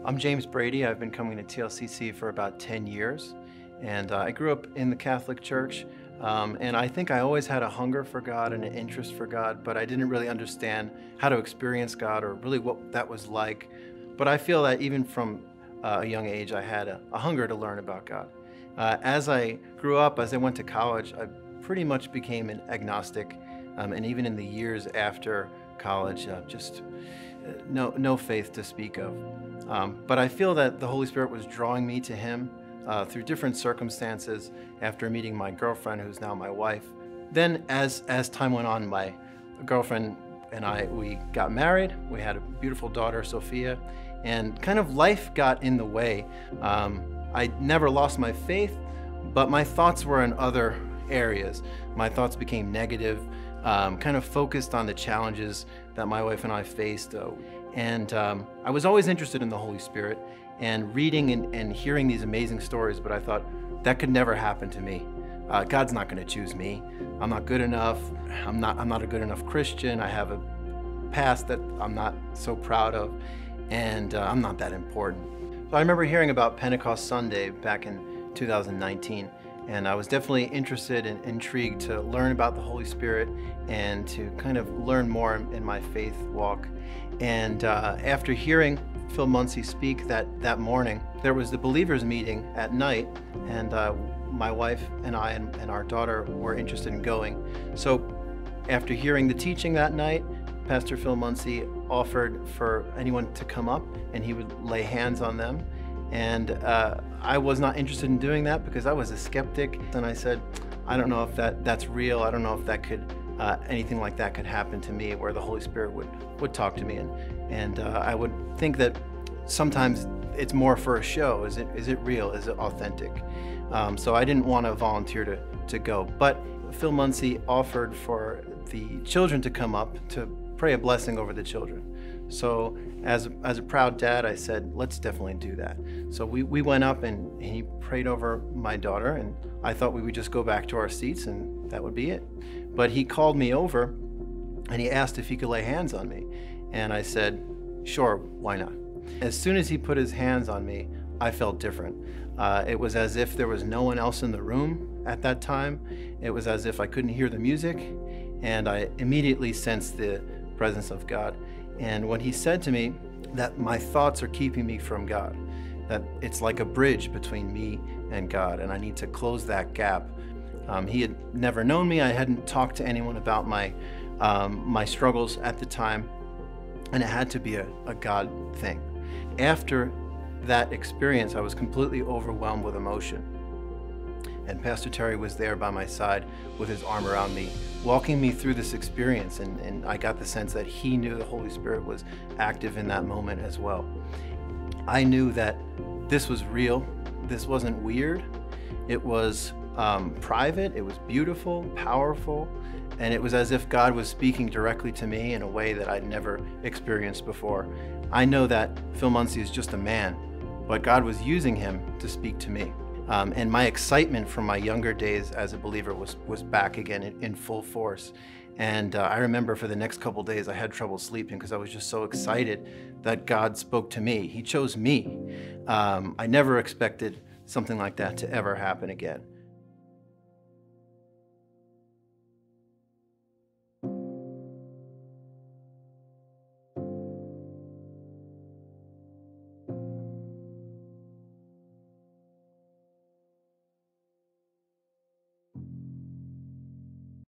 I'm James Brady. I've been coming to TLCC for about 10 years, and I grew up in the Catholic Church, and I think I always had a hunger for God and an interest for God, but I didn't really understand how to experience God or really what that was like. But I feel that even from a young age, I had a hunger to learn about God. As I grew up, as I went to college, I pretty much became an agnostic, and even in the years after college, no faith to speak of. But I feel that the Holy Spirit was drawing me to Him through different circumstances after meeting my girlfriend, who's now my wife. Then as time went on, my girlfriend and we got married. We had a beautiful daughter, Sophia, and kind of life got in the way. I never lost my faith, but my thoughts were in other areas. My thoughts became negative, kind of focused on the challenges that my wife and I faced. I was always interested in the Holy Spirit and reading and hearing these amazing stories, but I thought that could never happen to me. God's not going to choose me. I'm not good enough. I'm not a good enough Christian. I have a past that I'm not so proud of, and I'm not that important. So I remember hearing about Pentecost Sunday back in 2019, and I was definitely interested and intrigued to learn about the Holy Spirit and to kind of learn more in my faith walk. And after hearing Phil Muncie speak that morning, there was the believers meeting at night, and my wife and I and our daughter were interested in going. So after hearing the teaching that night, Pastor Phil Muncie offered for anyone to come up and he would lay hands on them. And I was not interested in doing that because I was a skeptic. And I said, I don't know if that's real. I don't know if that could, anything like that could happen to me where the Holy Spirit would talk to me. And I would think that sometimes it's more for a show. Is it real? Is it authentic? So I didn't want to volunteer to go. But Phil Muncie offered for the children to come up to pray a blessing over the children. So as a proud dad, I said, let's definitely do that. So we went up and he prayed over my daughter, and I thought we would just go back to our seats and that would be it. But he called me over and he asked if he could lay hands on me. And I said, sure, why not? As soon as he put his hands on me, I felt different. It was as if there was no one else in the room at that time. It was as if I couldn't hear the music, and I immediately sensed the presence of God. And when he said to me that my thoughts are keeping me from God, that it's like a bridge between me and God, and I need to close that gap. He had never known me. I hadn't talked to anyone about my struggles at the time, and it had to be a God thing. After that experience, I was completely overwhelmed with emotion. And Pastor Terry was there by my side with his arm around me, walking me through this experience. And I got the sense that he knew the Holy Spirit was active in that moment as well. I knew that this was real. This wasn't weird. It was private. It was beautiful, powerful. And it was as if God was speaking directly to me in a way that I'd never experienced before. I know that Phil Muncie is just a man, but God was using him to speak to me. And my excitement from my younger days as a believer was back again in full force. And I remember for the next couple days I had trouble sleeping because I was just so excited that God spoke to me. He chose me. I never expected something like that to ever happen again.